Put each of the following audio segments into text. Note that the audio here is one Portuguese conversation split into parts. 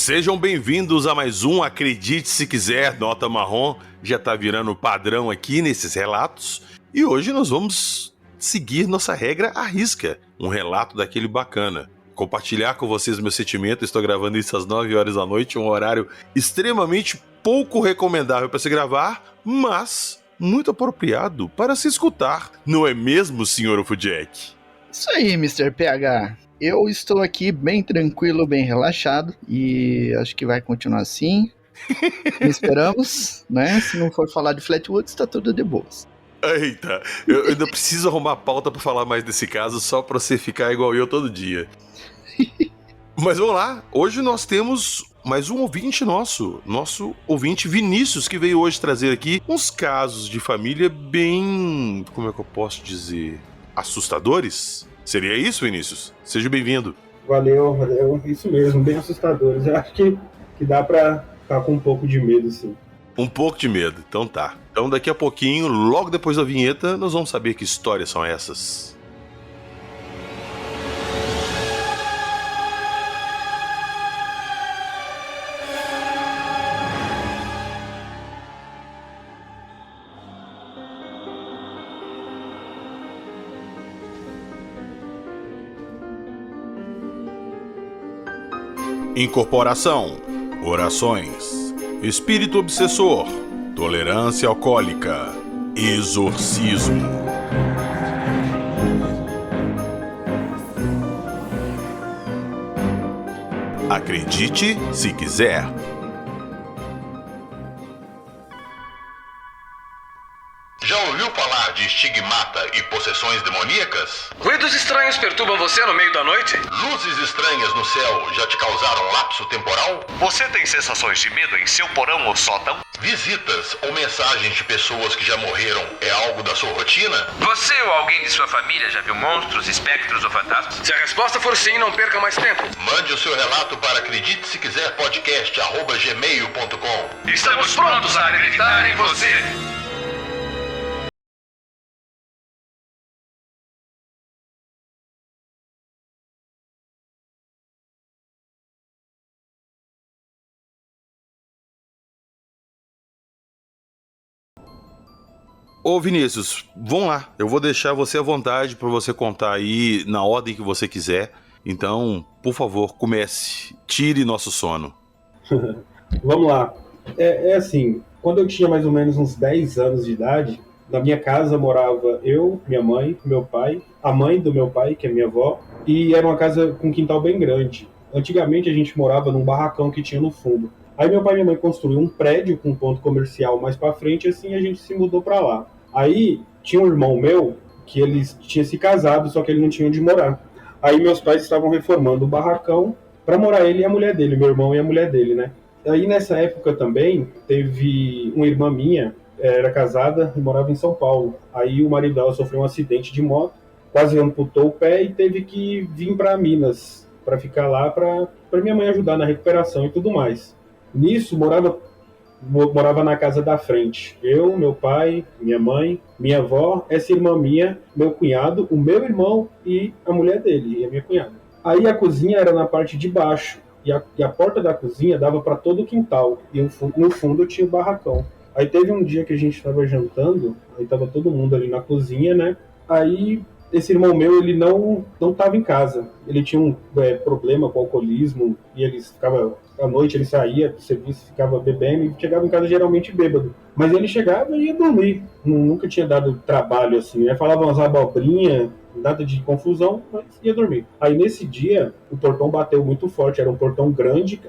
Sejam bem-vindos a mais um Acredite Se Quiser, Nota Marrom. Já tá virando padrão aqui nesses relatos. E hoje nós vamos seguir nossa regra à risca. Um relato daquele bacana. Compartilhar com vocês meu sentimento. Estou gravando isso às 9 horas da noite, um horário extremamente pouco recomendável para se gravar, mas muito apropriado para se escutar. Não é mesmo, Sr. Ufudjack? Isso aí, Mr. PH. Eu estou aqui bem tranquilo, bem relaxado e acho que vai continuar assim. Esperamos, né? Se não for falar de Flatwoods, tá tudo de boas. Eita, eu ainda preciso arrumar pauta pra falar mais desse caso, só pra você ficar igual eu todo dia. Mas vamos lá, hoje nós temos mais um ouvinte nosso ouvinte Vinícius, que veio hoje trazer aqui uns casos de família bem, como é que eu posso dizer, assustadores? Seria isso, Vinícius? Seja bem-vindo. Valeu, isso mesmo, bem assustadores. Eu acho que dá pra ficar com um pouco de medo, sim. Um pouco de medo, então tá. Então daqui a pouquinho, logo depois da vinheta, nós vamos saber que histórias são essas. Incorporação, orações, espírito obsessor, tolerância alcoólica, exorcismo. Acredite se quiser. Já ouviu falar de estigmata e possessões demoníacas? Ruídos estranhos perturbam você no meio da noite? Luzes estranhas no céu já te causaram lapso temporal? Você tem sensações de medo em seu porão ou sótão? Visitas ou mensagens de pessoas que já morreram é algo da sua rotina? Você ou alguém de sua família já viu monstros, espectros ou fantasmas? Se a resposta for sim, não perca mais tempo. Mande o seu relato para acredite se quiser podcast@gmail.com. Estamos prontos a acreditar em você. Ô Vinícius, vamos lá, eu vou deixar você à vontade para você contar aí na ordem que você quiser. Então, por favor, comece, tire nosso sono. Vamos lá. É assim, quando eu tinha mais ou menos uns 10 anos de idade, na minha casa morava eu, minha mãe, meu pai, a mãe do meu pai, que é minha avó, e era uma casa com um quintal bem grande. Antigamente a gente morava num barracão que tinha no fundo. Aí meu pai e minha mãe construíram um prédio com um ponto comercial mais pra frente, assim a gente se mudou pra lá. Aí tinha um irmão meu que ele tinha se casado, só que ele não tinha onde morar. Aí meus pais estavam reformando o barracão pra morar ele e a mulher dele, meu irmão e a mulher dele, né? Aí nessa época também teve uma irmã minha, era casada e morava em São Paulo. Aí o marido dela sofreu um acidente de moto, quase amputou o pé e teve que vir pra Minas pra ficar lá pra minha mãe ajudar na recuperação e tudo mais. Nisso, morava na casa da frente. Eu, meu pai, minha mãe, minha avó, essa irmã minha, meu cunhado, o meu irmão e a mulher dele, e a minha cunhada. Aí a cozinha era na parte de baixo, e a porta da cozinha dava para todo o quintal, e no fundo tinha o barracão. Aí teve um dia que a gente estava jantando, aí estava todo mundo ali na cozinha, né? Aí esse irmão meu, ele não estava em casa. Ele tinha um problema com alcoolismo, e ele ficava... À noite ele saía do serviço, ficava bebendo e chegava em casa geralmente bêbado. Mas ele chegava e ia dormir. Nunca tinha dado trabalho assim, né? Falava umas abobrinhas, nada de confusão, mas ia dormir. Aí nesse dia, o portão bateu muito forte. Era um portão grande,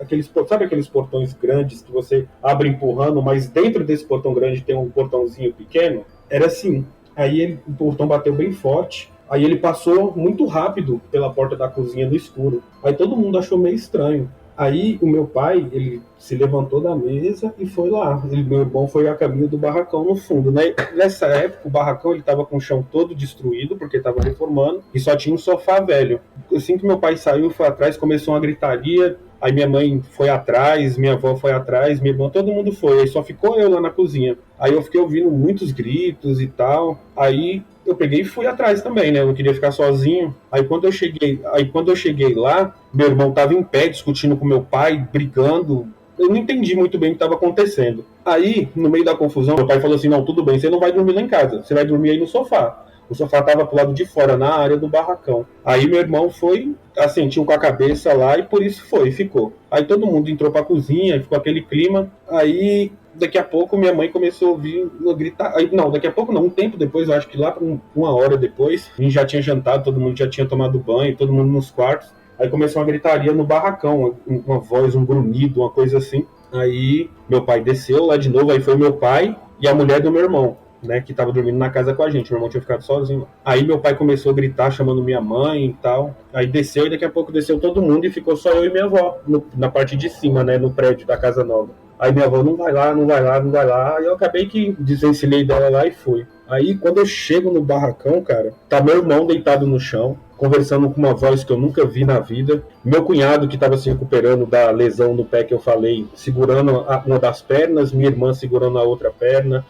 sabe aqueles portões grandes que você abre empurrando, mas dentro desse portão grande tem um portãozinho pequeno? Era assim. Aí o portão bateu bem forte. Aí ele passou muito rápido pela porta da cozinha no escuro. Aí todo mundo achou meio estranho. Aí o meu pai, ele se levantou da mesa e foi lá. Meu irmão foi a caminho do barracão no fundo, né? Nessa época o barracão ele estava com o chão todo destruído, porque estava reformando, e só tinha um sofá velho. Assim que meu pai saiu, foi atrás, começou uma gritaria, Aí minha mãe foi atrás, minha avó foi atrás, minha irmã, todo mundo foi. Aí só ficou eu lá na cozinha. Aí eu fiquei ouvindo muitos gritos e tal. Aí eu peguei e fui atrás também, né? Eu não queria ficar sozinho. Aí quando eu cheguei lá, meu irmão tava em pé discutindo com meu pai, brigando. Eu não entendi muito bem o que estava acontecendo. Aí, no meio da confusão, meu pai falou assim, não, tudo bem, você não vai dormir lá em casa, você vai dormir aí no sofá. O sofá estava pro lado de fora, na área do barracão. Aí meu irmão foi, assentiu com a cabeça lá e por isso ficou. Aí todo mundo entrou pra cozinha, ficou aquele clima. Aí, daqui a pouco, minha mãe começou a ouvir gritar. Aí, não, daqui a pouco não, um tempo depois, eu acho que lá por uma hora depois, a gente já tinha jantado, todo mundo já tinha tomado banho, todo mundo nos quartos. Aí começou uma gritaria no barracão, uma voz, um grunhido, uma coisa assim. Aí meu pai desceu lá de novo, aí foi meu pai e a mulher do meu irmão, né, que tava dormindo na casa com a gente. Meu irmão tinha ficado sozinho. Aí meu pai começou a gritar, chamando minha mãe e tal. Aí desceu e daqui a pouco desceu todo mundo e ficou só eu e minha avó na parte de cima, né, no prédio da casa nova. Aí minha avó, não vai lá, não vai lá, não vai lá. Aí eu acabei que desensinei dela lá e fui. Aí quando eu chego no barracão, cara, tá meu irmão deitado no chão, conversando com uma voz que eu nunca vi na vida. Meu cunhado, que estava se recuperando da lesão no pé que eu falei, segurando uma das pernas, minha irmã segurando a outra perna,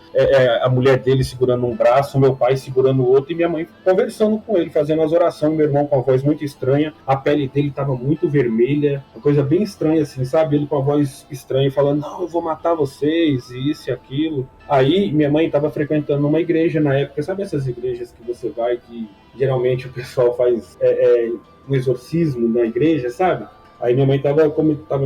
a mulher dele segurando um braço, meu pai segurando o outro, e minha mãe conversando com ele, fazendo as orações, meu irmão com a voz muito estranha, a pele dele estava muito vermelha, uma coisa bem estranha assim, sabe? Ele com a voz estranha, falando, não, eu vou matar vocês, isso e aquilo. Aí minha mãe estava frequentando uma igreja na época, sabe essas igrejas que você vai, que geralmente o pessoal faz um exorcismo na igreja, sabe? Aí minha mãe tava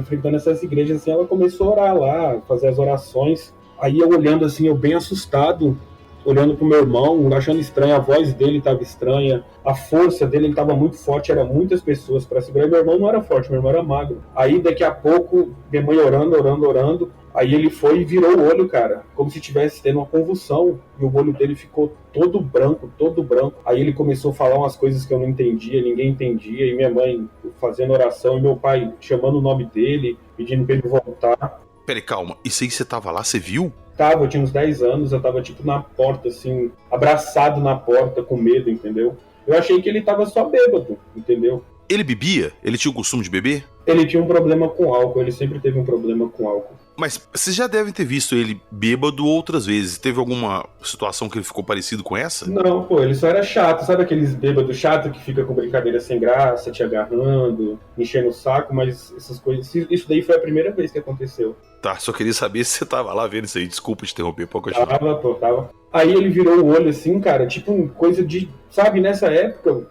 frequentando essas igrejas, assim, ela começou a orar lá, fazer as orações. Aí eu olhando assim, eu bem assustado, olhando pro meu irmão, achando estranho, a voz dele tava estranha, a força dele, ele tava muito forte, eram muitas pessoas para segurar. Meu irmão não era forte, meu irmão era magro. Aí daqui a pouco, minha mãe orando, aí ele foi e virou o olho, cara, como se tivesse tendo uma convulsão, e o olho dele ficou todo branco. Aí ele começou a falar umas coisas que eu não entendia, ninguém entendia, e minha mãe fazendo oração, e meu pai chamando o nome dele, pedindo pra ele voltar. Peraí, calma, isso aí você tava lá, você viu? Eu tinha uns 10 anos, eu tava tipo na porta, assim, abraçado na porta, com medo, entendeu? Eu achei que ele tava só bêbado, entendeu? Ele bebia? Ele tinha o costume de beber? Ele tinha um problema com álcool, ele sempre teve um problema com álcool. Mas vocês já devem ter visto ele bêbado outras vezes. Teve alguma situação que ele ficou parecido com essa? Não, pô, ele só era chato. Sabe aqueles bêbados chato que fica com brincadeira sem graça, te agarrando, enchendo o saco, mas essas coisas... Isso daí foi a primeira vez que aconteceu. Tá, só queria saber se você tava lá vendo isso aí. Desculpa te interromper, pouco eu Tava. Aí ele virou o olho assim, cara, tipo coisa de... Sabe, nessa época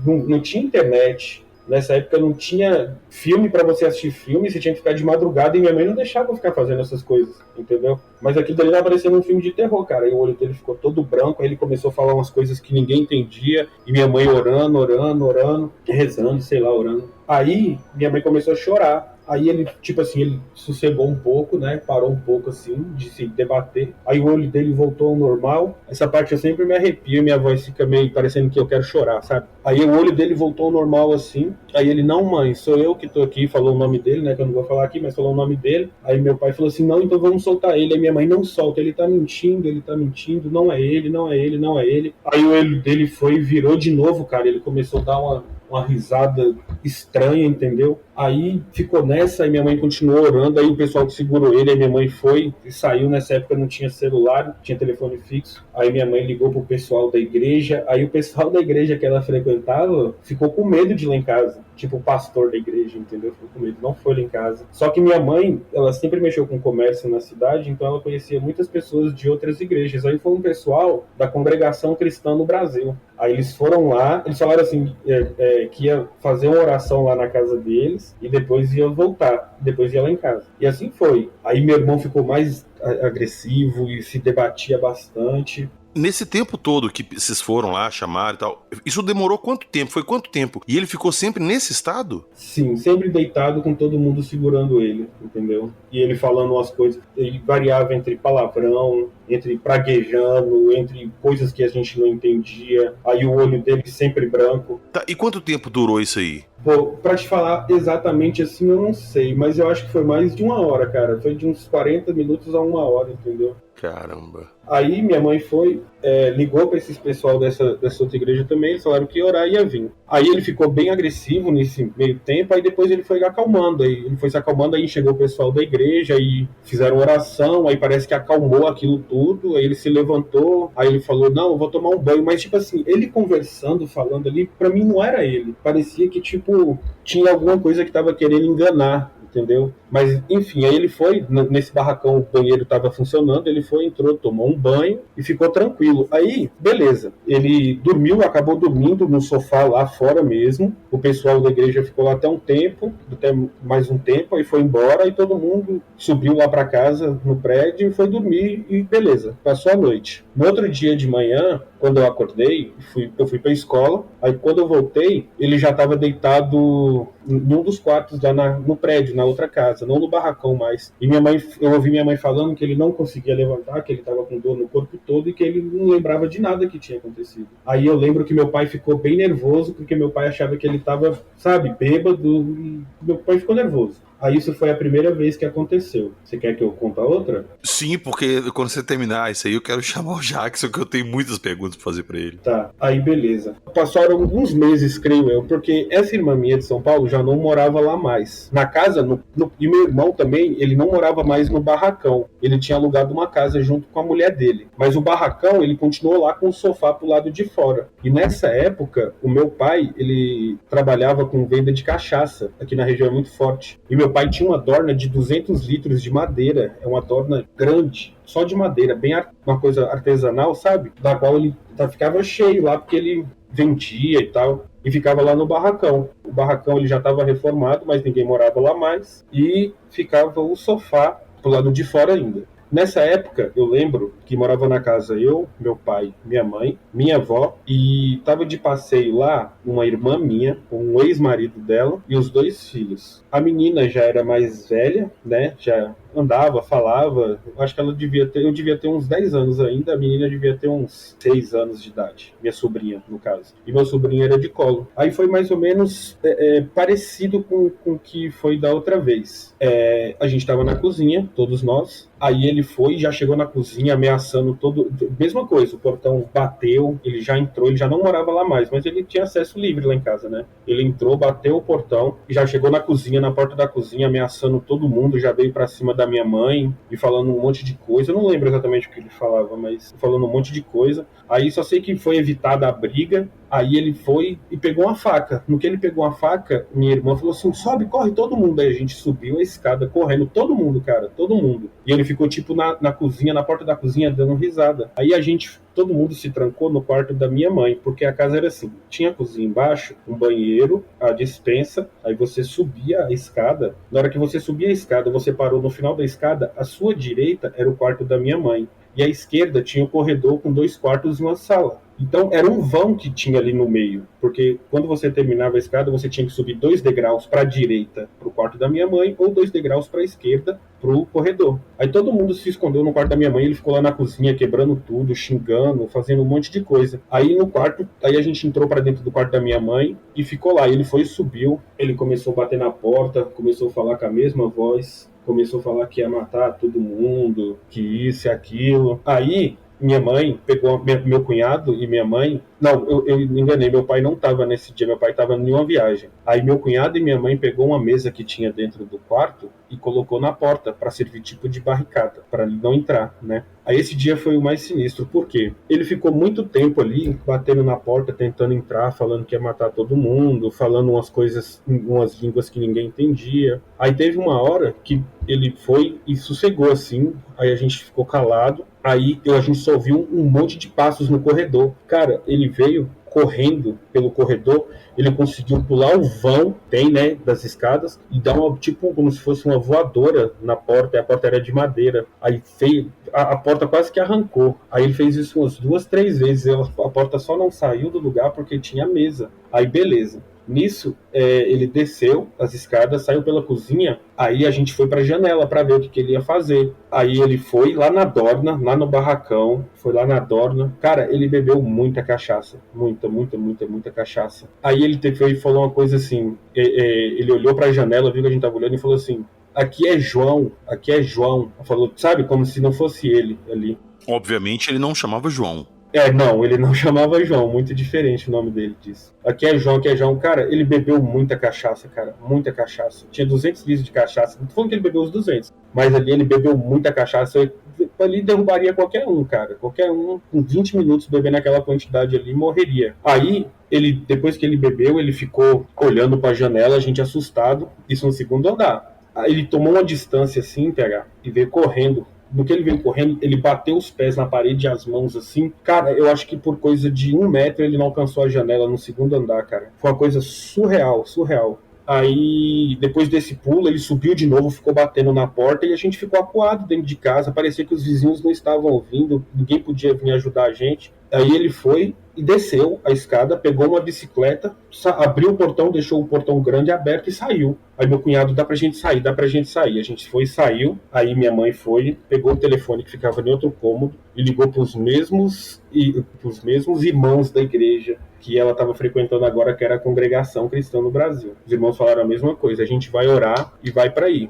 não tinha internet. Nessa época não tinha filme pra você assistir filme, você tinha que ficar de madrugada e minha mãe não deixava eu ficar fazendo essas coisas, entendeu? Mas aquilo dali tava parecendo um filme de terror, cara. Aí o olho dele ficou todo branco, aí ele começou a falar umas coisas que ninguém entendia, e minha mãe orando, rezando, sei lá, orando. Aí minha mãe começou a chorar. Aí ele, tipo assim, ele sossegou um pouco, né? Parou um pouco, assim, de se debater. Aí o olho dele voltou ao normal. Essa parte eu sempre me arrepio e minha voz fica meio parecendo que eu quero chorar, sabe? Aí o olho dele voltou ao normal, assim. Aí ele, não, mãe, sou eu que tô aqui. Falou o nome dele, né? Que eu não vou falar aqui, mas falou o nome dele. Aí meu pai falou assim, não, então vamos soltar ele. Aí minha mãe, não solta, ele tá mentindo, não é ele. Aí o olho dele foi e virou de novo, cara. Ele começou a dar uma risada estranha, entendeu? Aí ficou nessa, aí minha mãe continuou orando, aí o pessoal que segurou ele, aí minha mãe foi e saiu. Nessa época não tinha celular, tinha telefone fixo. Aí minha mãe ligou pro pessoal da igreja, aí o pessoal da igreja que ela frequentava ficou com medo de ir lá em casa. Tipo o pastor da igreja, entendeu? Ficou com medo, não foi lá em casa. Só que minha mãe, ela sempre mexeu com comércio na cidade, então ela conhecia muitas pessoas de outras igrejas. Aí foi um pessoal da Congregação Cristã no Brasil. Aí eles foram lá, eles falaram assim, que ia fazer uma oração lá na casa deles e depois ia voltar, depois ia lá em casa. E assim foi. Aí meu irmão ficou mais agressivo e se debatia bastante. Nesse tempo todo que vocês foram lá, chamaram e tal, isso demorou quanto tempo? Foi quanto tempo? E ele ficou sempre nesse estado? Sim, sempre deitado com todo mundo segurando ele, entendeu? E ele falando umas coisas, ele variava entre palavrão, entre praguejando, entre coisas que a gente não entendia. Aí o olho dele sempre branco. Tá, e quanto tempo durou isso aí? Pô, pra te falar exatamente assim, eu não sei, mas eu acho que foi mais de 1 hora, cara. Foi de uns 40 minutos a 1 hora, entendeu? Caramba. Aí minha mãe foi, ligou para esses pessoal dessa outra igreja também, eles falaram que ia orar e ia vir. Aí ele ficou bem agressivo nesse meio tempo, aí depois ele foi acalmando, aí ele foi se acalmando, aí chegou o pessoal da igreja, aí fizeram oração, aí parece que acalmou aquilo tudo, aí ele se levantou, aí ele falou, não, eu vou tomar um banho, mas tipo assim, ele conversando, falando ali, pra mim não era ele, parecia que tipo, tinha alguma coisa que tava querendo enganar, entendeu? Mas, enfim, aí ele foi, nesse barracão o banheiro estava funcionando, ele foi, entrou, tomou um banho e ficou tranquilo. Aí, beleza, ele dormiu, acabou dormindo no sofá lá fora mesmo, o pessoal da igreja ficou lá até um tempo, até mais um tempo, aí foi embora e todo mundo subiu lá para casa no prédio e foi dormir e beleza, passou a noite. No outro dia de manhã, quando eu acordei, eu fui para a escola, aí quando eu voltei, ele já estava deitado em um dos quartos lá no prédio, na outra casa, não no barracão mais. E eu ouvi minha mãe falando que ele não conseguia levantar, que ele estava com dor no corpo todo e que ele não lembrava de nada que tinha acontecido. Aí eu lembro que meu pai ficou bem nervoso, porque meu pai achava que ele estava, sabe, bêbado, e meu pai ficou nervoso. Aí isso foi a primeira vez que aconteceu. Você quer que eu conte a outra? Sim, porque quando você terminar isso aí, eu quero chamar o Jackson, que eu tenho muitas perguntas pra fazer pra ele. Tá, aí beleza. Passaram alguns meses, creio eu, porque essa irmã minha de São Paulo já não morava lá mais. Na casa, e meu irmão também, ele não morava mais no barracão. Ele tinha alugado uma casa junto com a mulher dele. Mas o barracão, ele continuou lá com o sofá pro lado de fora. E nessa época, o meu pai, ele trabalhava com venda de cachaça. Aqui na região é muito forte. E meu pai tinha uma dorna de 200 litros de madeira. É uma dorna grande, só de madeira, bem uma coisa artesanal, sabe? Da qual ele ficava cheio lá, porque ele vendia e tal. E ficava lá no barracão. O barracão ele já estava reformado, mas ninguém morava lá mais. E ficava o sofá pro lado de fora ainda. Nessa época, eu lembro que morava na casa eu, meu pai, minha mãe, minha avó, e tava de passeio lá uma irmã minha, um ex-marido dela e os 2 filhos. A menina já era mais velha, né? Já andava, falava. Acho que eu devia ter uns 10 anos ainda, a menina devia ter uns 6 anos de idade. Minha sobrinha, no caso. E meu sobrinho era de colo. Aí foi mais ou menos parecido com o que foi da outra vez. A gente tava na cozinha, todos nós. Aí ele foi, já chegou na cozinha ameaçando todo... Mesma coisa, o portão bateu, ele já entrou, ele já não morava lá mais, mas ele tinha acesso livre lá em casa, né? Ele entrou, bateu o portão e já chegou na cozinha, na porta da cozinha, ameaçando todo mundo, já veio pra cima da minha mãe e falando um monte de coisa. Eu não lembro exatamente o que ele falava, mas falando um monte de coisa. Aí só sei que foi evitada a briga. Aí ele foi e pegou uma faca. No que ele pegou a faca, minha irmã falou assim, sobe, corre todo mundo. Aí a gente subiu a escada correndo, todo mundo, cara, todo mundo. E ele ficou tipo na cozinha, na porta da cozinha, dando risada. Aí todo mundo se trancou no quarto da minha mãe, porque a casa era assim, tinha a cozinha embaixo, um banheiro, a despensa, aí você subia a escada. Na hora que você subia a escada, você parou no final da escada, a sua direita era o quarto da minha mãe. E à esquerda tinha um corredor com 2 quartos e uma sala. Então era um vão que tinha ali no meio, porque quando você terminava a escada, você tinha que subir 2 degraus para a direita, para o quarto da minha mãe, ou 2 degraus para a esquerda, para o corredor. Aí todo mundo se escondeu no quarto da minha mãe, ele ficou lá na cozinha quebrando tudo, xingando, fazendo um monte de coisa. Aí a gente entrou para dentro do quarto da minha mãe e ficou lá. Ele foi e subiu, ele começou a bater na porta, começou a falar com a mesma voz, começou a falar que ia matar todo mundo, que isso e aquilo. Aí minha mãe pegou meu cunhado e minha mãe... Não, eu me enganei, meu pai não estava nesse dia, meu pai estava em uma viagem. Aí meu cunhado e minha mãe pegou uma mesa que tinha dentro do quarto e colocou na porta para servir tipo de barricada, para ele não entrar, né? Aí esse dia foi o mais sinistro, por quê? Ele ficou muito tempo ali, batendo na porta, tentando entrar, falando que ia matar todo mundo, falando umas coisas, umas línguas que ninguém entendia. Aí teve uma hora que ele foi e sossegou assim, aí a gente ficou calado, aí a gente só ouviu um monte de passos no corredor. Cara, ele veio correndo pelo corredor, ele conseguiu pular o vão, né, das escadas, e dar tipo, como se fosse uma voadora na porta, e a porta era de madeira. Aí a porta quase que arrancou. Aí ele fez isso umas 2, 3 vezes, a porta só não saiu do lugar porque tinha mesa. Aí beleza. Nisso, ele desceu as escadas, saiu pela cozinha, aí a gente foi pra janela pra ver o que ele ia fazer. Aí ele foi lá na Dorna, lá no barracão, foi lá na Dorna. Cara, ele bebeu muita cachaça, muita cachaça. Aí ele falou uma coisa assim, ele olhou pra janela, viu que a gente tava olhando e falou assim, aqui é João. Falou, sabe, como se não fosse ele ali. Obviamente ele não chamava João. Não, ele não chamava João, muito diferente o nome dele disso. Aqui é João. Cara, ele bebeu muita cachaça, cara, muita cachaça. Tinha 200 litros de cachaça, não tô falando que ele bebeu os 200, mas ali ele bebeu muita cachaça, ali derrubaria qualquer um, cara. Qualquer um, com 20 minutos bebendo aquela quantidade ali, morreria. Aí, depois que ele bebeu, ele ficou olhando pra janela, a gente assustado, isso no segundo andar. Aí ele tomou uma distância assim, PH, e veio correndo. No que ele veio correndo, ele bateu os pés na parede e as mãos assim. Cara, eu acho que por coisa de 1 metro ele não alcançou a janela no segundo andar, cara. Foi uma coisa surreal. Aí, depois desse pulo, ele subiu de novo, ficou batendo na porta e a gente ficou acuado dentro de casa. Parecia que os vizinhos não estavam ouvindo, ninguém podia vir ajudar a gente. Aí ele foi e desceu a escada, pegou uma bicicleta, abriu o portão, deixou o portão grande aberto e saiu. Aí meu cunhado, dá pra gente sair. A gente foi e saiu. Aí minha mãe foi, pegou o telefone que ficava em outro cômodo e ligou pros mesmos irmãos da igreja que ela estava frequentando agora, que era a Congregação Cristã no Brasil. Os irmãos falaram a mesma coisa, a gente vai orar e vai para aí.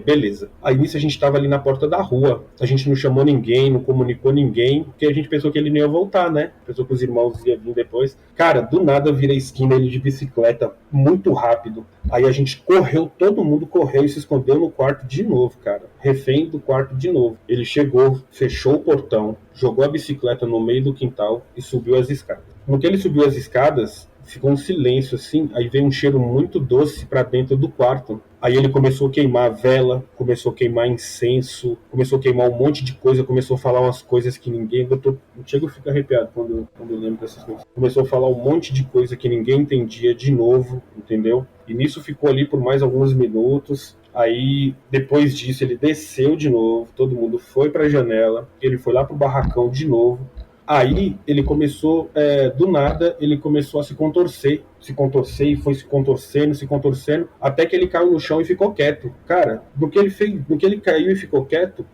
Beleza. Aí nisso a gente estava ali na porta da rua, a gente não chamou ninguém, não comunicou ninguém, porque a gente pensou que ele não ia voltar, né? Pensou que os irmãos iam vir depois. Cara, do nada vira a esquina, ele de bicicleta, muito rápido. Aí a gente correu, todo mundo correu e se escondeu no quarto de novo, cara. Refém do quarto de novo. Ele chegou, fechou o portão, jogou a bicicleta no meio do quintal e subiu as escadas. No que ele subiu as escadas, ficou um silêncio assim, aí veio um cheiro muito doce pra dentro do quarto. Aí ele começou a queimar vela, começou a queimar incenso, começou a queimar um monte de coisa, começou a falar umas coisas que ninguém... Eu chego a ficar arrepiado quando eu lembro dessas coisas. Começou a falar um monte de coisa que ninguém entendia de novo, entendeu? E nisso ficou ali por mais alguns minutos. Aí, depois disso, ele desceu de novo, todo mundo foi pra janela, ele foi lá pro barracão de novo. Aí ele começou, do nada, ele começou a se contorcer e foi se contorcendo, até que ele caiu no chão e ficou quieto. Cara, no que ele caiu e ficou quieto,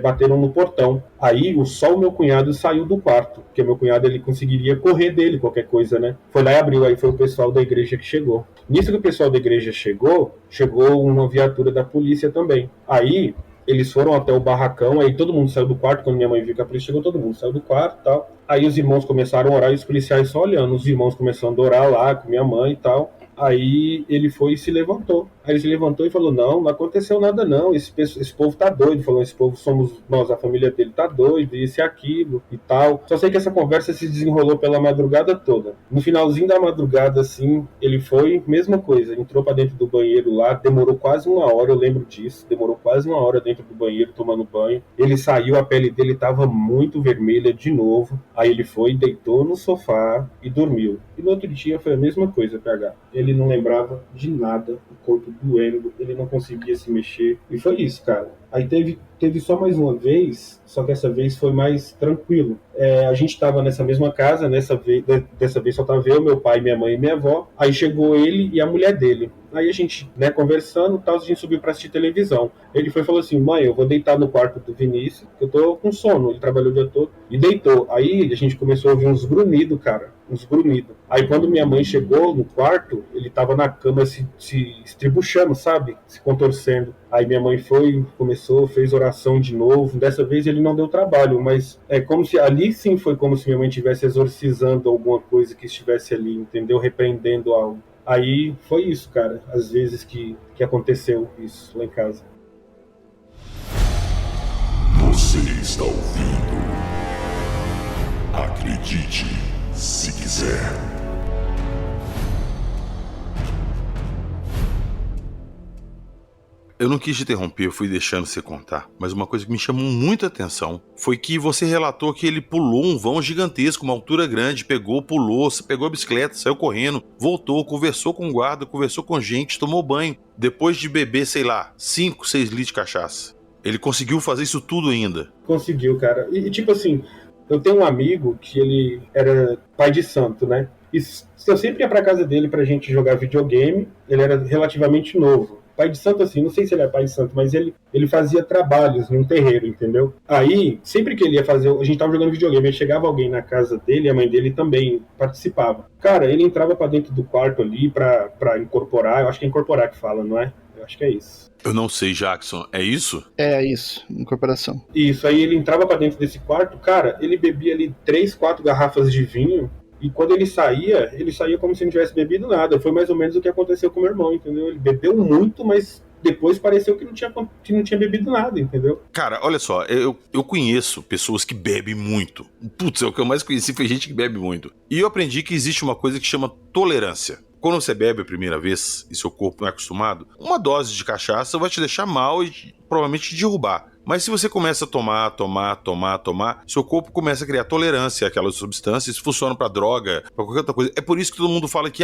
bateram no portão. Aí só o meu cunhado saiu do quarto, porque meu cunhado ele conseguiria correr dele, qualquer coisa, né? Foi lá e abriu, aí foi o pessoal da igreja que chegou. Nisso que o pessoal da igreja chegou uma viatura da polícia também. Aí eles foram até o barracão, aí todo mundo saiu do quarto, quando minha mãe viu que a polícia chegou, todo mundo saiu do quarto e tal. Aí os irmãos começaram a orar e os policiais só olhando, os irmãos começando a orar lá com minha mãe e tal. Aí ele foi e se levantou. Aí ele se levantou e falou, não aconteceu nada não, esse povo tá doido. Falou, esse povo somos nós, a família dele tá doido, isso e aquilo e tal. Só sei que essa conversa se desenrolou pela madrugada toda. No finalzinho da madrugada, assim, ele foi, mesma coisa, entrou pra dentro do banheiro lá, demorou quase 1 hora, eu lembro disso, demorou quase 1 hora dentro do banheiro tomando banho. Ele saiu, a pele dele tava muito vermelha de novo. Aí ele foi, deitou no sofá e dormiu. E no outro dia foi a mesma coisa, PH. Ele não lembrava de nada, o corpo doendo, ele não conseguia se mexer. E foi isso, cara. Aí teve só mais uma vez, só que essa vez foi mais tranquilo. A gente estava nessa mesma casa, dessa vez só tava eu, meu pai, minha mãe e minha avó. Aí chegou ele e a mulher dele. Aí a gente, conversando e tal, a gente subiu pra assistir televisão. Ele foi e falou assim, mãe, eu vou deitar no quarto do Vinícius, que eu tô com sono, ele trabalhou o dia todo. E deitou. Aí a gente começou a ouvir uns grunhidos, cara, uns grunhidos. Aí quando minha mãe chegou no quarto, ele tava na cama se estribuchando, sabe? Se contorcendo. Aí minha mãe fez oração de novo. Dessa vez ele não deu trabalho, mas como se ali sim foi como se minha mãe estivesse exorcizando alguma coisa que estivesse ali, entendeu? Repreendendo algo. Aí foi isso, cara, às vezes que aconteceu isso lá em casa. Você está ouvindo? Acredite, se quiser. Eu não quis te interromper, eu fui deixando você contar, mas uma coisa que me chamou muita atenção foi que você relatou que ele pulou um vão gigantesco, uma altura grande, pegou a bicicleta, saiu correndo, voltou, conversou com o guarda, conversou com gente, tomou banho, depois de beber, 5, 6 litros de cachaça. Ele conseguiu fazer isso tudo ainda? Conseguiu, cara. E tipo assim, eu tenho um amigo que ele era pai de santo, né? E eu sempre ia pra casa dele pra gente jogar videogame. Ele era relativamente novo. Pai de santo, assim, não sei se ele é pai de santo, mas ele fazia trabalhos num terreiro, entendeu? Aí, sempre que ele ia fazer, a gente tava jogando videogame, aí chegava alguém na casa dele, a mãe dele também participava. Cara, ele entrava pra dentro do quarto ali pra incorporar, eu acho que é incorporar que fala, não é? Eu acho que é isso. Eu não sei, Jackson, é isso? É isso, incorporação. Isso, aí ele entrava pra dentro desse quarto, cara, ele bebia ali 3, 4 garrafas de vinho, e quando ele saía como se não tivesse bebido nada. Foi mais ou menos o que aconteceu com o meu irmão, entendeu? Ele bebeu muito, mas depois pareceu que não tinha bebido nada, entendeu? Cara, olha só, eu conheço pessoas que bebem muito. Putz, o que eu mais conheci foi gente que bebe muito. E eu aprendi que existe uma coisa que chama tolerância. Quando você bebe a primeira vez e seu corpo não é acostumado, uma dose de cachaça vai te deixar mal e provavelmente te derrubar. Mas se você começa a tomar, seu corpo começa a criar tolerância àquelas substâncias. Isso funciona pra droga, pra qualquer outra coisa. É por isso que todo mundo fala que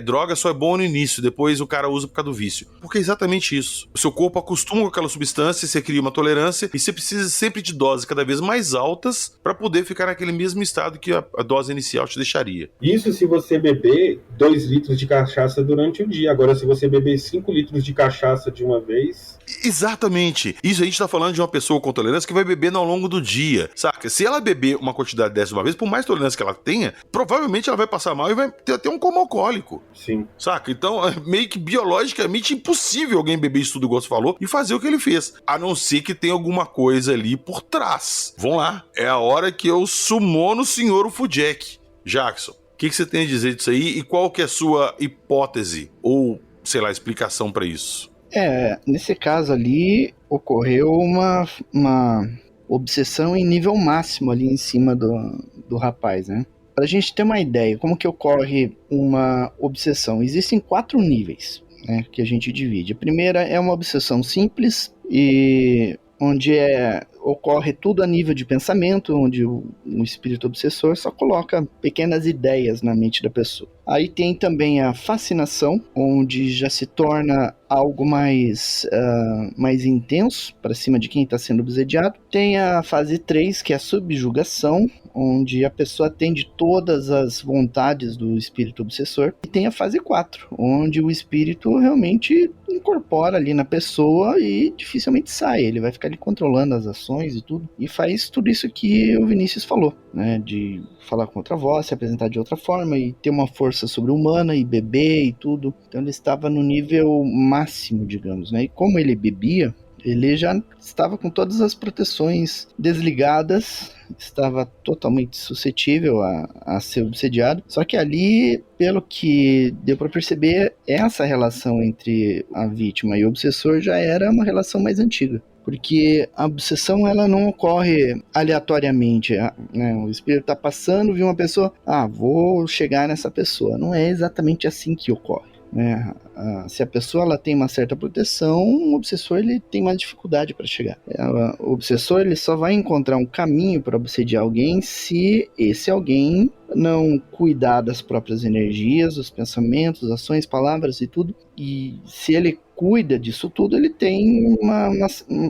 droga só é bom no início, depois o cara usa por causa do vício. Porque é exatamente isso. O seu corpo acostuma com aquela substância, você cria uma tolerância e você precisa sempre de doses cada vez mais altas pra poder ficar naquele mesmo estado que a dose inicial te deixaria. Isso se você beber 2 litros de cachaça durante o dia. Agora, se você beber 5 litros de cachaça de uma vez... Exatamente. Isso a gente tá falando de uma pessoa com tolerância que vai bebendo ao longo do dia, saca? Se ela beber uma quantidade dessa uma vez, por mais tolerância que ela tenha, provavelmente ela vai passar mal e vai ter até um coma alcoólico. Sim. Saca? Então é meio que biologicamente impossível alguém beber isso tudo igual você falou e fazer o que ele fez. A não ser que tenha alguma coisa ali por trás. Vamos lá. É a hora que eu sumono o senhor Ufudjek. Jackson, o que você tem a dizer disso aí e qual que é a sua hipótese ou, sei lá, explicação pra isso? Nesse caso ali, ocorreu uma obsessão em nível máximo ali em cima do rapaz, né? Pra gente ter uma ideia, como que ocorre uma obsessão? Existem 4 níveis, né, que a gente divide. A primeira é uma obsessão simples, e onde ocorre tudo a nível de pensamento, onde o espírito obsessor só coloca pequenas ideias na mente da pessoa. Aí tem também a fascinação, onde já se torna algo mais intenso para cima de quem está sendo obsediado. Tem a fase 3, que é a subjugação, onde a pessoa atende todas as vontades do espírito obsessor. E tem a fase 4, onde o espírito realmente incorpora ali na pessoa e dificilmente sai. Ele vai ficar ali controlando as ações e tudo. E faz tudo isso que o Vinícius falou, né? De falar com outra voz, se apresentar de outra forma e ter uma força sobre-humana e beber e tudo. Então ele estava no nível máximo, digamos, né? E como ele bebia, ele já estava com todas as proteções desligadas, estava totalmente suscetível a ser obsediado. Só que ali, pelo que deu para perceber, essa relação entre a vítima e o obsessor já era uma relação mais antiga. Porque a obsessão, ela não ocorre aleatoriamente, né? O espírito está passando, viu uma pessoa, vou chegar nessa pessoa. Não é exatamente assim que ocorre, né? Se a pessoa ela tem uma certa proteção, o obsessor ele tem mais dificuldade para chegar. O obsessor ele só vai encontrar um caminho para obsediar alguém se esse alguém não cuidar das próprias energias, dos pensamentos, ações, palavras e tudo. E se ele cuida disso tudo, ele tem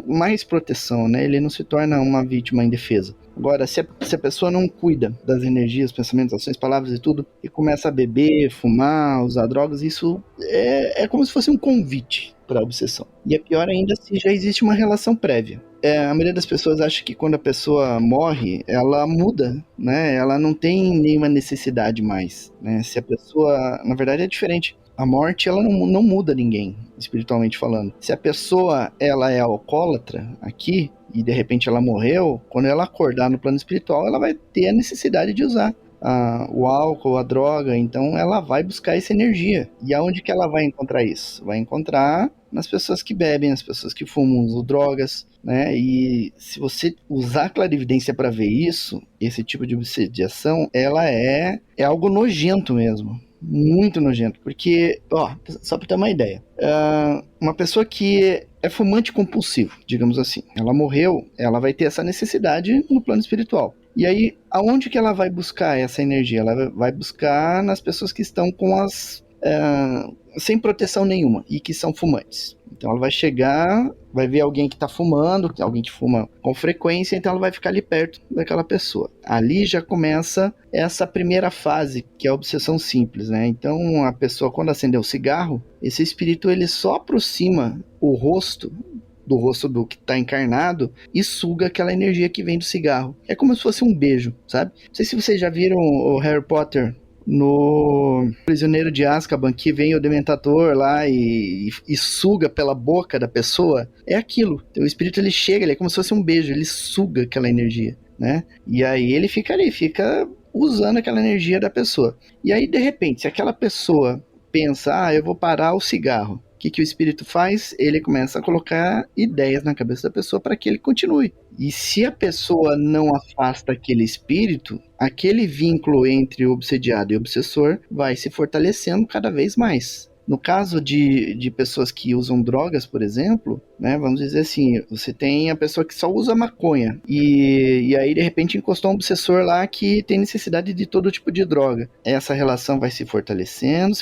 mais proteção, né? Ele não se torna uma vítima indefesa. Agora, se a pessoa não cuida das energias, pensamentos, ações, palavras e tudo, e começa a beber, fumar, usar drogas, isso é como se fosse um convite para a obsessão. E é pior ainda se já existe uma relação prévia. A maioria das pessoas acha que quando a pessoa morre, ela muda, né? Ela não tem nenhuma necessidade mais, né? Se a pessoa... Na verdade é diferente. A morte, ela não muda ninguém, espiritualmente falando. Se a pessoa, ela é alcoólatra aqui, e de repente ela morreu, quando ela acordar no plano espiritual, ela vai ter a necessidade de usar o álcool, a droga, então ela vai buscar essa energia. E aonde que ela vai encontrar isso? Vai encontrar nas pessoas que bebem, nas pessoas que fumam, usam drogas, né? E se você usar a clarividência para ver isso, esse tipo de obsediação, ela é algo nojento mesmo. Muito nojento, porque, só pra ter uma ideia, uma pessoa que é fumante compulsivo, digamos assim, ela morreu, ela vai ter essa necessidade no plano espiritual. E aí, aonde que ela vai buscar essa energia? Ela vai buscar nas pessoas que estão com sem proteção nenhuma e que são fumantes. Então ela vai chegar, vai ver alguém que está fumando, alguém que fuma com frequência, então ela vai ficar ali perto daquela pessoa. Ali já começa essa primeira fase, que é a obsessão simples, né? Então a pessoa, quando acender o cigarro, esse espírito ele só aproxima o rosto do que está encarnado e suga aquela energia que vem do cigarro. É como se fosse um beijo, sabe? Não sei se vocês já viram o Harry Potter no Prisioneiro de Azkaban, que vem o Dementador lá e suga pela boca da pessoa. É aquilo. O espírito ele chega, ele é como se fosse um beijo, ele suga aquela energia, né? E aí ele fica ali, fica usando aquela energia da pessoa. E aí, de repente, se aquela pessoa pensa, eu vou parar o cigarro, o que o espírito faz? Ele começa a colocar ideias na cabeça da pessoa para que ele continue. E se a pessoa não afasta aquele espírito, aquele vínculo entre o obsediado e o obsessor vai se fortalecendo cada vez mais. No caso de pessoas que usam drogas, por exemplo, né, vamos dizer assim, você tem a pessoa que só usa maconha e aí de repente encostou um obsessor lá que tem necessidade de todo tipo de droga. Essa relação vai se fortalecendo,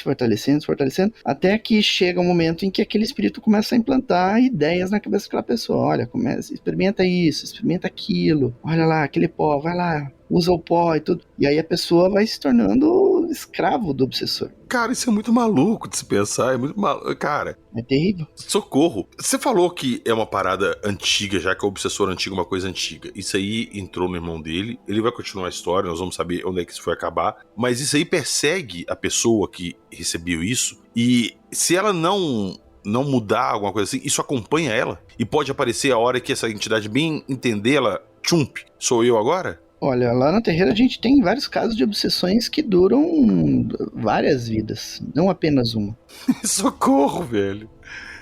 até que chega um momento em que aquele espírito começa a implantar ideias na cabeça daquela pessoa. Olha, experimenta isso, experimenta aquilo, olha lá, aquele pó, vai lá, usa o pó e tudo. E aí a pessoa vai se tornando escravo do obsessor. Cara, isso é muito maluco de se pensar, é muito maluco. Cara, é terrível. Socorro. Você falou que é uma parada antiga, já que o obsessor antigo é uma coisa antiga. Isso aí entrou no irmão dele, ele vai continuar a história, nós vamos saber onde é que isso foi acabar, mas isso aí persegue a pessoa que recebeu isso, e se ela não mudar alguma coisa assim, isso acompanha ela, e pode aparecer a hora que essa entidade bem entender, ela, tchump, sou eu agora? Olha, lá no terreiro a gente tem vários casos de obsessões que duram várias vidas, não apenas uma. Socorro, velho.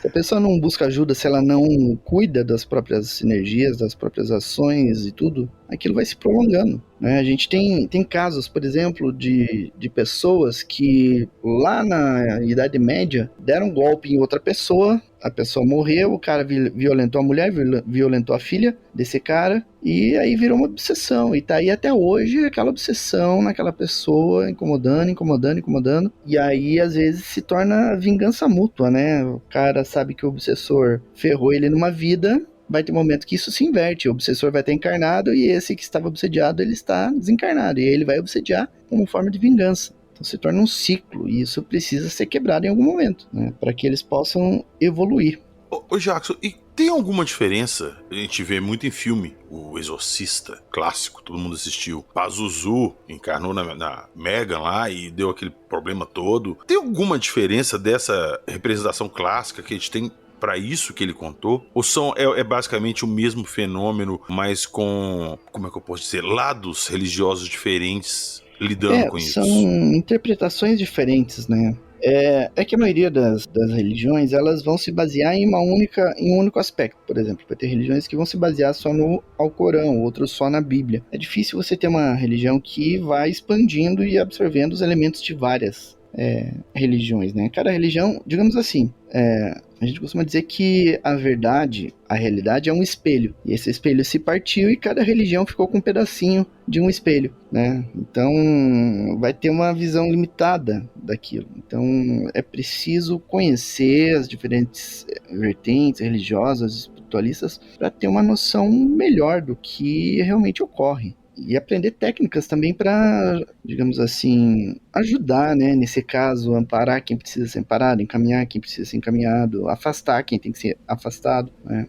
Se a pessoa não busca ajuda, se ela não cuida das próprias energias, das próprias ações e tudo, aquilo vai se prolongando, né? A gente tem casos, por exemplo, de pessoas que lá na Idade Média deram um golpe em outra pessoa, a pessoa morreu, o cara violentou a mulher, violentou a filha desse cara, e aí virou uma obsessão, e tá aí até hoje aquela obsessão naquela pessoa, incomodando, e aí às vezes se torna vingança mútua, né? O cara sabe que o obsessor ferrou ele numa vida, vai ter um momento que isso se inverte, o obsessor vai estar encarnado e esse que estava obsediado, ele está desencarnado, e ele vai obsediar como forma de vingança. Então se torna um ciclo, e isso precisa ser quebrado em algum momento, né, para que eles possam evoluir. Ô Jackson, e tem alguma diferença? A gente vê muito em filme, o Exorcista, clássico, todo mundo assistiu. Pazuzu encarnou na Megan lá e deu aquele problema todo. Tem alguma diferença dessa representação clássica que a gente tem para isso que ele contou? Ou é basicamente o mesmo fenômeno, mas com, como é que eu posso dizer, lados religiosos diferentes lidando com isso? São interpretações diferentes, né? É que a maioria das religiões, elas vão se basear em um único aspecto. Por exemplo, vai ter religiões que vão se basear só no Alcorão, outros só na Bíblia. É difícil você ter uma religião que vai expandindo e absorvendo os elementos de várias religiões, né? Cada religião, digamos assim, a gente costuma dizer que a realidade é um espelho. E esse espelho se partiu e cada religião ficou com um pedacinho de um espelho, né? Então vai ter uma visão limitada daquilo. Então é preciso conhecer as diferentes vertentes religiosas, espiritualistas, para ter uma noção melhor do que realmente ocorre. E aprender técnicas também para, digamos assim, ajudar, né? Nesse caso, amparar quem precisa ser amparado, encaminhar quem precisa ser encaminhado, afastar quem tem que ser afastado, né?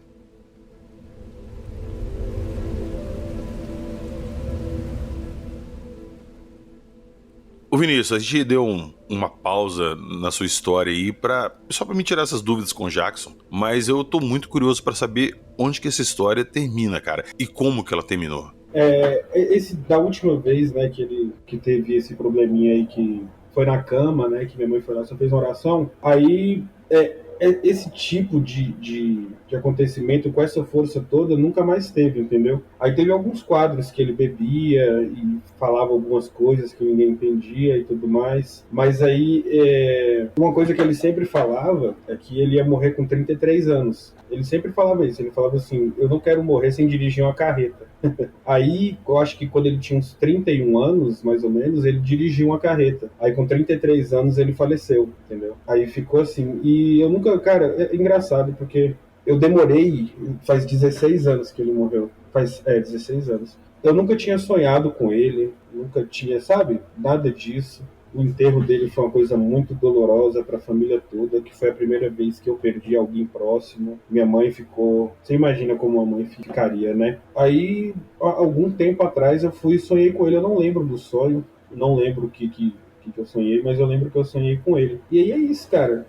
Ô Vinícius, a gente deu uma pausa na sua história aí só pra me tirar essas dúvidas com o Jackson, mas eu tô muito curioso para saber onde que essa história termina, cara, e como que ela terminou. Da última vez, né, que teve esse probleminha aí, que foi na cama, né, que minha mãe foi lá, só fez uma oração, aí esse tipo de acontecimento com essa força toda nunca mais teve, entendeu? Aí teve alguns quadros que ele bebia e falava algumas coisas que ninguém entendia e tudo mais, mas aí uma coisa que ele sempre falava é que ele ia morrer com 33 anos. Ele sempre falava isso, ele falava assim, eu não quero morrer sem dirigir uma carreta. Aí, eu acho que quando ele tinha uns 31 anos, mais ou menos, ele dirigiu uma carreta. Aí com 33 anos ele faleceu, entendeu? Aí ficou assim, e eu nunca, cara, é engraçado, porque eu demorei, faz 16 anos que ele morreu, 16 anos. Eu nunca tinha sonhado com ele, nunca tinha, sabe, nada disso. O enterro dele foi uma coisa muito dolorosa para a família toda, que foi a primeira vez que eu perdi alguém próximo. Minha mãe ficou... Você imagina como uma mãe ficaria, né? Aí, há algum tempo atrás, eu fui e sonhei com ele. Eu não lembro do sonho, não lembro o que eu sonhei, mas eu lembro que eu sonhei com ele. E aí é isso, cara.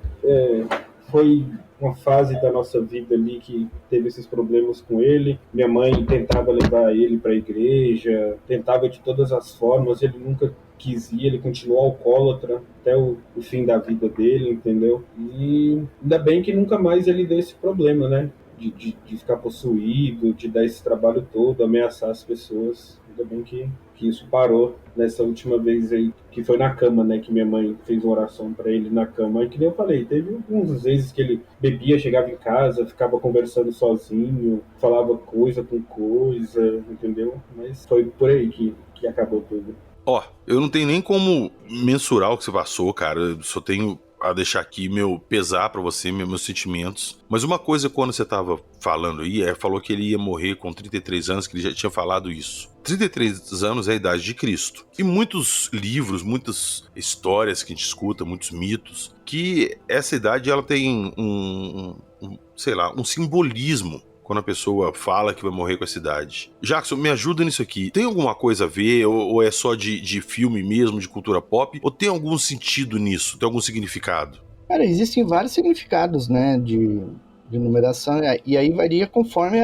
Foi uma fase da nossa vida ali que teve esses problemas com ele. Minha mãe tentava levar ele para a igreja, tentava de todas as formas, ele nunca quis ir, ele continuou alcoólatra até o fim da vida dele, entendeu? E ainda bem que nunca mais ele deu esse problema, né? De ficar possuído, de dar esse trabalho todo, ameaçar as pessoas. Ainda bem que isso parou nessa última vez aí, que foi na cama, né? Que minha mãe fez uma oração pra ele na cama. E que nem eu falei, teve algumas vezes que ele bebia, chegava em casa, ficava conversando sozinho, falava coisa com coisa, entendeu? Mas foi por aí que acabou tudo. Ó, eu não tenho nem como mensurar o que você passou, cara. Eu só tenho a deixar aqui meu pesar pra você, meus sentimentos. Mas uma coisa, quando você tava falando aí, falou que ele ia morrer com 33 anos, que ele já tinha falado isso. 33 anos é a idade de Cristo. E muitos livros, muitas histórias que a gente escuta, muitos mitos, que essa idade ela tem um simbolismo quando a pessoa fala que vai morrer com essa idade. Jackson, me ajuda nisso aqui. Tem alguma coisa a ver, ou é só de filme mesmo, de cultura pop? Ou tem algum sentido nisso? Tem algum significado? Cara, existem vários significados, né, de numeração, e aí varia conforme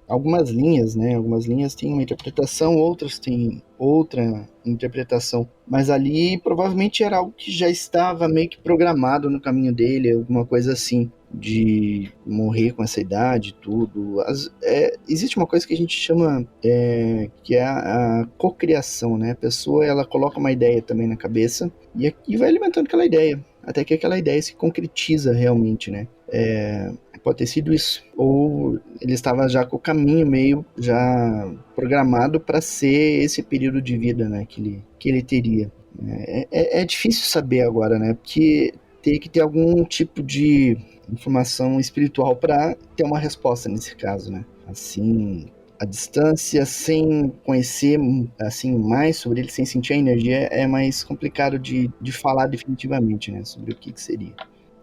algumas linhas, né? Algumas linhas têm uma interpretação, outras têm outra interpretação. Mas ali provavelmente era algo que já estava meio que programado no caminho dele, alguma coisa assim, de morrer com essa idade, tudo. Existe uma coisa que a gente chama que é a cocriação, né? A pessoa, ela coloca uma ideia também na cabeça e vai alimentando aquela ideia, até que aquela ideia se concretiza realmente, né? Pode ter sido isso, ou ele estava já com o caminho meio já programado para ser esse período de vida, né, que ele teria. É difícil saber agora, né, porque tem que ter algum tipo de informação espiritual para ter uma resposta nesse caso, né. Assim, a distância, sem conhecer assim mais sobre ele, sem sentir a energia, é mais complicado de falar definitivamente, né, sobre o que seria.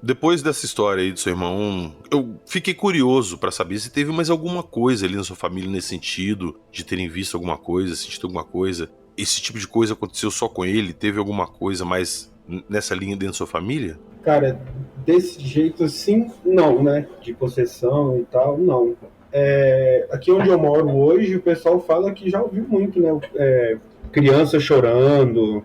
Depois dessa história aí do seu irmão, eu fiquei curioso pra saber se teve mais alguma coisa ali na sua família nesse sentido, de terem visto alguma coisa, sentido alguma coisa. Esse tipo de coisa aconteceu só com ele? Teve alguma coisa mais nessa linha dentro da sua família? Cara, desse jeito assim, não, né? De possessão e tal, não. Aqui onde eu moro hoje, o pessoal fala que já ouviu muito, né? Criança chorando,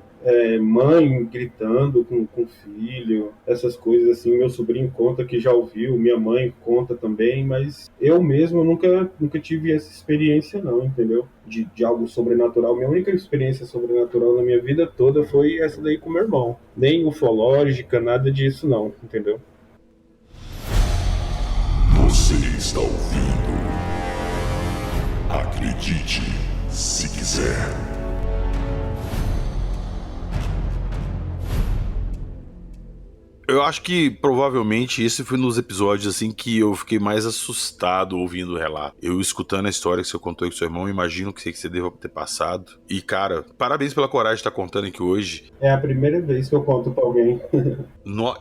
mãe gritando com filho, essas coisas assim. Meu sobrinho conta que já ouviu, minha mãe conta também, mas eu mesmo nunca tive essa experiência não, entendeu? De algo sobrenatural. Minha única experiência sobrenatural na minha vida toda foi essa daí com meu irmão. Nem ufológica, nada disso não, entendeu? Você está ouvindo. Acredite, se quiser. Eu acho que provavelmente esse foi um dos episódios assim que eu fiquei mais assustado ouvindo o relato. Eu escutando a história que você contou com seu irmão, imagino que você deva ter passado. E cara, parabéns pela coragem de estar contando aqui hoje. É a primeira vez que eu conto pra alguém.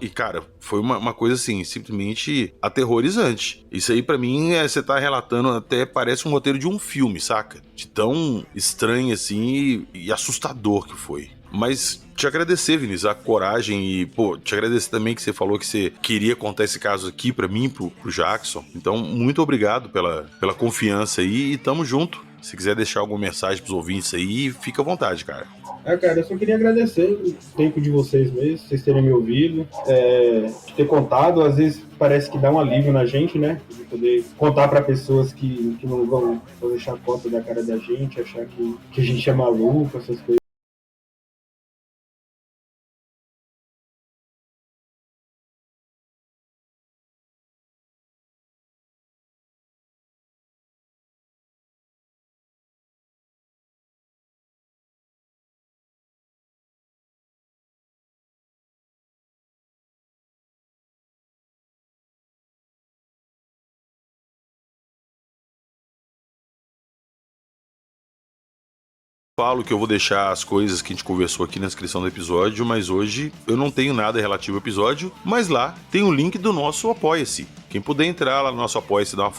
E cara, foi uma coisa assim, simplesmente aterrorizante. Isso aí pra mim, você tá relatando, até parece um roteiro de um filme, saca? De tão estranho assim e assustador que foi. Mas te agradecer, Vinícius, a coragem e, te agradecer também que você falou que você queria contar esse caso aqui pra mim, pro Jackson. Então, muito obrigado pela confiança aí e tamo junto. Se quiser deixar alguma mensagem pros ouvintes aí, fica à vontade, cara. Cara, eu só queria agradecer o tempo de vocês mesmo, vocês terem me ouvido, ter contado. Às vezes parece que dá um alívio na gente, né? De poder contar para pessoas que não vão deixar conta da cara da gente, achar que a gente é maluco, essas coisas. Falo que eu vou deixar as coisas que a gente conversou aqui na descrição do episódio, mas hoje eu não tenho nada relativo ao episódio, mas lá tem o link do nosso Apoia-se. Quem puder entrar lá no nosso Apoia-se, dar uma